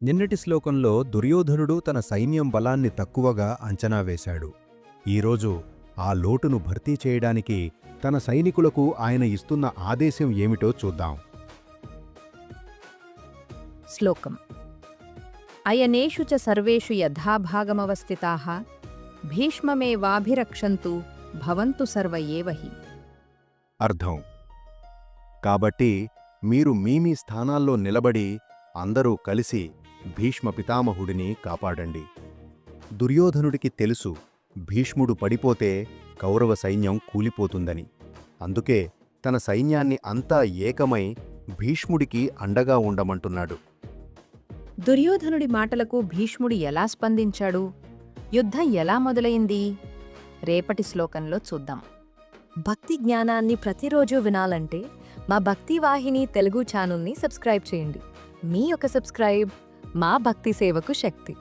నిన్నటి శ్లోకంలో దుర్యోధనుడు తన సైన్యం బలాన్ని తక్కువగా అంచనా వేశాడు. ఈరోజు ఆ లోటును భర్తీ చేయడానికి తన సైనికులకు ఆయన ఇస్తున్న ఆదేశం ఏమిటో చూద్దాం. శ్లోకం అయనేషు చ సర్వేషు యథాభాగమవస్థితాః భీష్మమేవాభిరక్షन्तు భవంతు సర్వ ఏవ హి. అర్థం: కాబట్టి మీరు మీ స్థానాల్లో నిలబడి అందరూ కలిసి భీష్మ పితామహుడిని కాపాడండి. దుర్యోధనుడికి తెలుసు భీష్ముడు పడిపోతే కౌరవ సైన్యం కూలిపోతుందని. అందుకే తన సైన్యాన్ని అంతా ఏకమై భీష్ముడికి అండగా ఉండమంటున్నాడు. దుర్యోధనుడి మాటలకు భీష్ముడు ఎలా స్పందించాడు? యుద్ధం ఎలా మొదలైంది? రేపటి శ్లోకంలో చూద్దాం. భక్తి జ్ఞానాన్ని ప్రతిరోజు వినాలంటే మా భక్తి వాహిని తెలుగు ఛానల్ని సబ్స్క్రైబ్ చేయండి. మీ యొక్క సబ్స్క్రైబ్ మా భక్తి సేవకు శక్తి.